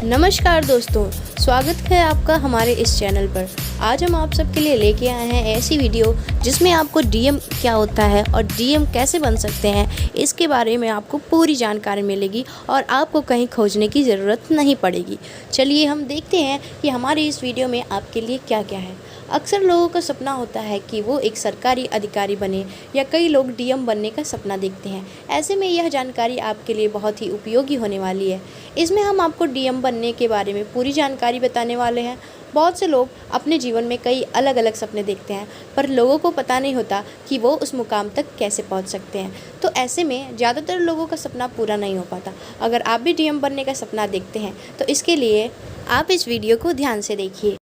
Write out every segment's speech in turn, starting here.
नमस्कार दोस्तों, स्वागत है आपका हमारे इस चैनल पर। आज हम आप सबके लिए लेके आए हैं ऐसी वीडियो जिसमें आपको डीएम क्या होता है और डीएम कैसे बन सकते हैं इसके बारे में आपको पूरी जानकारी मिलेगी और आपको कहीं खोजने की ज़रूरत नहीं पड़ेगी। चलिए हम देखते हैं कि हमारी इस वीडियो में आपके लिए क्या क्या है। अक्सर लोगों का सपना होता है कि वो एक सरकारी अधिकारी बने या कई लोग डीएम बनने का सपना देखते हैं। ऐसे में यह जानकारी आपके लिए बहुत ही उपयोगी होने वाली है। इसमें हम आपको डीएम बनने के बारे में पूरी जानकारी बताने वाले हैं। बहुत से लोग अपने जीवन में कई अलग अलग सपने देखते हैं, पर लोगों को पता नहीं होता कि वो उस मुकाम तक कैसे पहुंच सकते हैं। तो ऐसे में ज़्यादातर लोगों का सपना पूरा नहीं हो पाता। अगर आप भी डीएम बनने का सपना देखते हैं तो इसके लिए आप इस वीडियो को ध्यान से देखिए।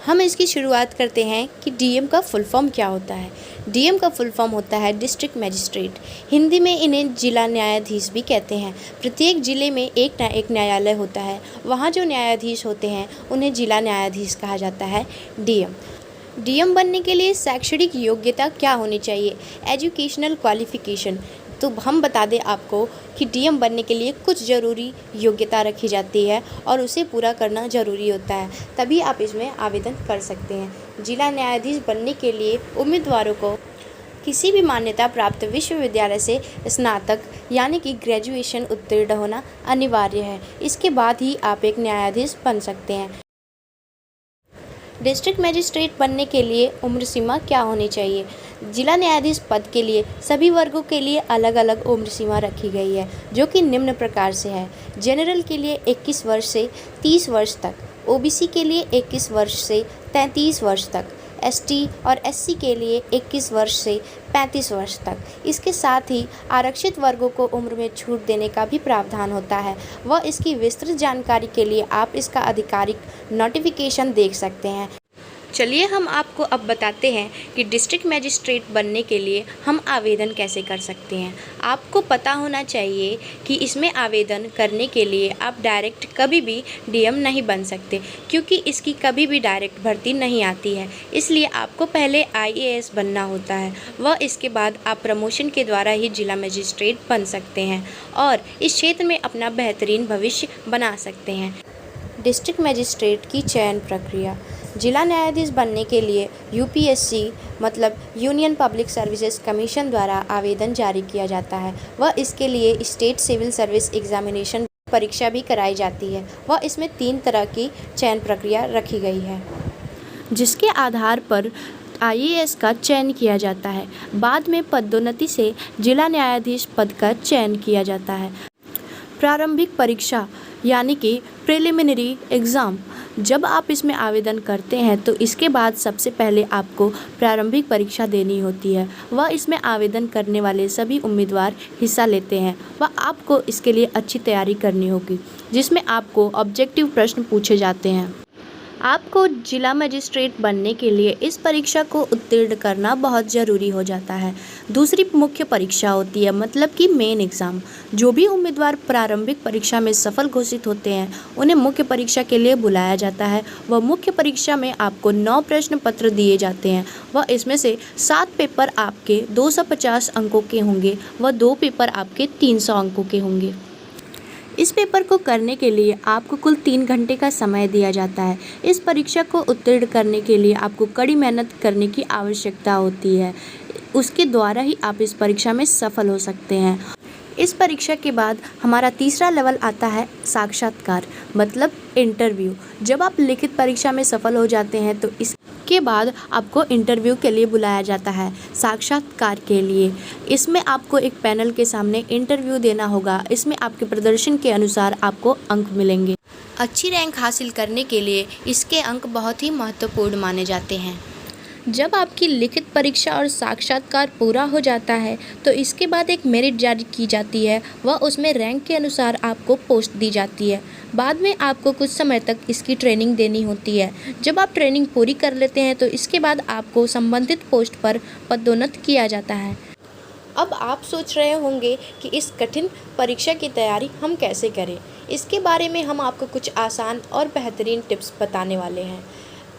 हम इसकी शुरुआत करते हैं कि डीएम का फुल फॉर्म क्या होता है। डीएम का फुल फॉर्म होता है डिस्ट्रिक्ट मजिस्ट्रेट। हिंदी में इन्हें जिला न्यायाधीश भी कहते हैं। प्रत्येक ज़िले में एक न्यायालय होता है। वहाँ जो न्यायाधीश होते हैं उन्हें जिला न्यायाधीश कहा जाता है। डीएम बनने के लिए शैक्षणिक योग्यता क्या होनी चाहिए? Educational qualification. तो हम बता दें आपको कि डीएम बनने के लिए कुछ ज़रूरी योग्यता रखी जाती है और उसे पूरा करना ज़रूरी होता है, तभी आप इसमें आवेदन कर सकते हैं। जिला न्यायाधीश बनने के लिए उम्मीदवारों को किसी भी मान्यता प्राप्त विश्वविद्यालय से स्नातक यानी कि ग्रेजुएशन उत्तीर्ण होना अनिवार्य है। इसके बाद ही आप एक न्यायाधीश बन सकते हैं। डिस्ट्रिक्ट मजिस्ट्रेट बनने के लिए उम्र सीमा क्या होनी चाहिए? जिला न्यायाधीश पद के लिए सभी वर्गों के लिए अलग अलग उम्र सीमा रखी गई है, जो कि निम्न प्रकार से है। जनरल के लिए 21 वर्ष से 30 वर्ष तक, ओबीसी के लिए 21 वर्ष से 33 वर्ष तक, एसटी और एससी के लिए 21 वर्ष से 35 वर्ष तक। इसके साथ ही आरक्षित वर्गों को उम्र में छूट देने का भी प्रावधान होता है। वह इसकी विस्तृत जानकारी के लिए आप इसका आधिकारिक नोटिफिकेशन देख सकते हैं। चलिए हम आपको अब बताते हैं कि डिस्ट्रिक्ट मजिस्ट्रेट बनने के लिए हम आवेदन कैसे कर सकते हैं। आपको पता होना चाहिए कि इसमें आवेदन करने के लिए आप डायरेक्ट कभी भी डीएम नहीं बन सकते, क्योंकि इसकी कभी भी डायरेक्ट भर्ती नहीं आती है। इसलिए आपको पहले आईएएस बनना होता है। वह इसके बाद आप प्रमोशन के द्वारा ही जिला मजिस्ट्रेट बन सकते हैं और इस क्षेत्र में अपना बेहतरीन भविष्य बना सकते हैं। डिस्ट्रिक्ट मजिस्ट्रेट की चयन प्रक्रिया। जिला न्यायाधीश बनने के लिए यूपीएससी मतलब यूनियन पब्लिक सर्विसेज कमीशन द्वारा आवेदन जारी किया जाता है। वह इसके लिए स्टेट सिविल सर्विस एग्जामिनेशन परीक्षा भी कराई जाती है। वह इसमें 3 तरह की चयन प्रक्रिया रखी गई है, जिसके आधार पर आईएएस का चयन किया जाता है। बाद में पदोन्नति से जिला न्यायाधीश पद का चयन किया जाता है। प्रारंभिक परीक्षा यानी कि प्रिलिमिनरी एग्ज़ाम। जब आप इसमें आवेदन करते हैं तो इसके बाद सबसे पहले आपको प्रारंभिक परीक्षा देनी होती है। वह इसमें आवेदन करने वाले सभी उम्मीदवार हिस्सा लेते हैं। वह आपको इसके लिए अच्छी तैयारी करनी होगी, जिसमें आपको ऑब्जेक्टिव प्रश्न पूछे जाते हैं। आपको जिला मजिस्ट्रेट बनने के लिए इस परीक्षा को उत्तीर्ण करना बहुत ज़रूरी हो जाता है। दूसरी मुख्य परीक्षा होती है, मतलब कि मेन एग्ज़ाम। जो भी उम्मीदवार प्रारंभिक परीक्षा में सफल घोषित होते हैं उन्हें मुख्य परीक्षा के लिए बुलाया जाता है। वह मुख्य परीक्षा में आपको 9 प्रश्न पत्र दिए जाते हैं। वह इसमें से 7 पेपर आपके 250 अंकों के होंगे व 2 पेपर आपके 300 अंकों के होंगे। इस पेपर को करने के लिए आपको कुल 3 घंटे का समय दिया जाता है। इस परीक्षा को उत्तीर्ण करने के लिए आपको कड़ी मेहनत करने की आवश्यकता होती है। उसके द्वारा ही आप इस परीक्षा में सफल हो सकते हैं। इस परीक्षा के बाद हमारा तीसरा लेवल आता है साक्षात्कार, मतलब इंटरव्यू। जब आप लिखित परीक्षा में सफल हो जाते हैं तो इसके बाद आपको इंटरव्यू के लिए बुलाया जाता है, साक्षात्कार के लिए। इसमें आपको एक पैनल के सामने इंटरव्यू देना होगा। इसमें आपके प्रदर्शन के अनुसार आपको अंक मिलेंगे। अच्छी रैंक हासिल करने के लिए इसके अंक बहुत ही महत्वपूर्ण माने जाते हैं। जब आपकी लिखित परीक्षा और साक्षात्कार पूरा हो जाता है तो इसके बाद एक मेरिट जारी की जाती है। वह उसमें रैंक के अनुसार आपको पोस्ट दी जाती है। बाद में आपको कुछ समय तक इसकी ट्रेनिंग देनी होती है। जब आप ट्रेनिंग पूरी कर लेते हैं तो इसके बाद आपको संबंधित पोस्ट पर पदोन्नत किया जाता है। अब आप सोच रहे होंगे कि इस कठिन परीक्षा की तैयारी हम कैसे करें। इसके बारे में हम आपको कुछ आसान और बेहतरीन टिप्स बताने वाले हैं।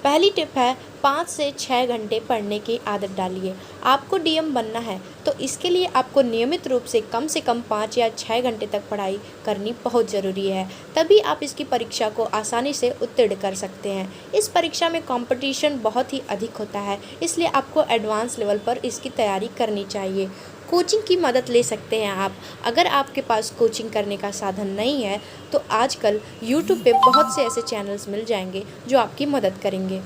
पहली टिप है 5 से 6 घंटे पढ़ने की आदत डालिए। आपको डीएम बनना है तो इसके लिए आपको नियमित रूप से कम 5 या 6 घंटे तक पढ़ाई करनी बहुत ज़रूरी है। तभी आप इसकी परीक्षा को आसानी से उत्तीर्ण कर सकते हैं। इस परीक्षा में कंपटीशन बहुत ही अधिक होता है, इसलिए आपको एडवांस लेवल पर इसकी तैयारी करनी चाहिए। कोचिंग की मदद ले सकते हैं आप। अगर आपके पास कोचिंग करने का साधन नहीं है तो आजकल यूट्यूब पे बहुत से ऐसे चैनल्स मिल जाएंगे जो आपकी मदद करेंगे।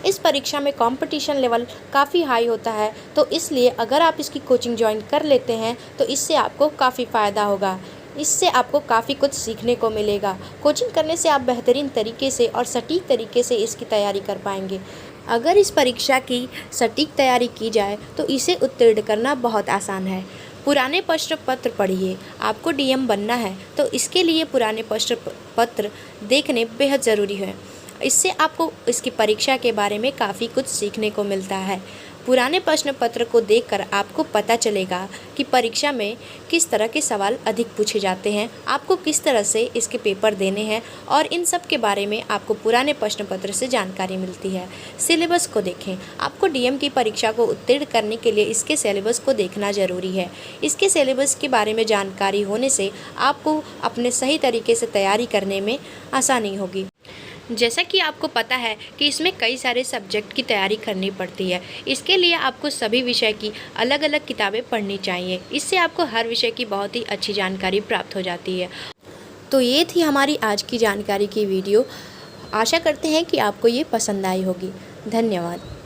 इस परीक्षा में कंपटीशन लेवल काफ़ी हाई होता है, तो इसलिए अगर आप इसकी कोचिंग ज्वाइन कर लेते हैं तो इससे आपको काफ़ी फ़ायदा होगा। इससे आपको काफ़ी कुछ सीखने को मिलेगा। कोचिंग करने से आप बेहतरीन तरीके से और सटीक तरीके से इसकी तैयारी कर पाएंगे। अगर इस परीक्षा की सटीक तैयारी की जाए तो इसे उत्तीर्ण करना बहुत आसान है। पुराने प्रश्न पत्र पढ़िए। आपको डीएम बनना है तो इसके लिए पुराने प्रश्न पत्र देखने बेहद ज़रूरी है। इससे आपको इसकी परीक्षा के बारे में काफ़ी कुछ सीखने को मिलता है। पुराने प्रश्न पत्र को देखकर आपको पता चलेगा कि परीक्षा में किस तरह के सवाल अधिक पूछे जाते हैं, आपको किस तरह से इसके पेपर देने हैं और इन सब के बारे में आपको पुराने प्रश्न पत्र से जानकारी मिलती है। सिलेबस को देखें। आपको डीएम की परीक्षा को उत्तीर्ण करने के लिए इसके सिलेबस को देखना ज़रूरी है। इसके सिलेबस के बारे में जानकारी होने से आपको अपने सही तरीके से तैयारी करने में आसानी होगी। जैसा कि आपको पता है कि इसमें कई सारे सब्जेक्ट की तैयारी करनी पड़ती है। इसके लिए आपको सभी विषय की अलग अलग किताबें पढ़नी चाहिए। इससे आपको हर विषय की बहुत ही अच्छी जानकारी प्राप्त हो जाती है। तो ये थी हमारी आज की जानकारी की वीडियो। आशा करते हैं कि आपको ये पसंद आई होगी। धन्यवाद।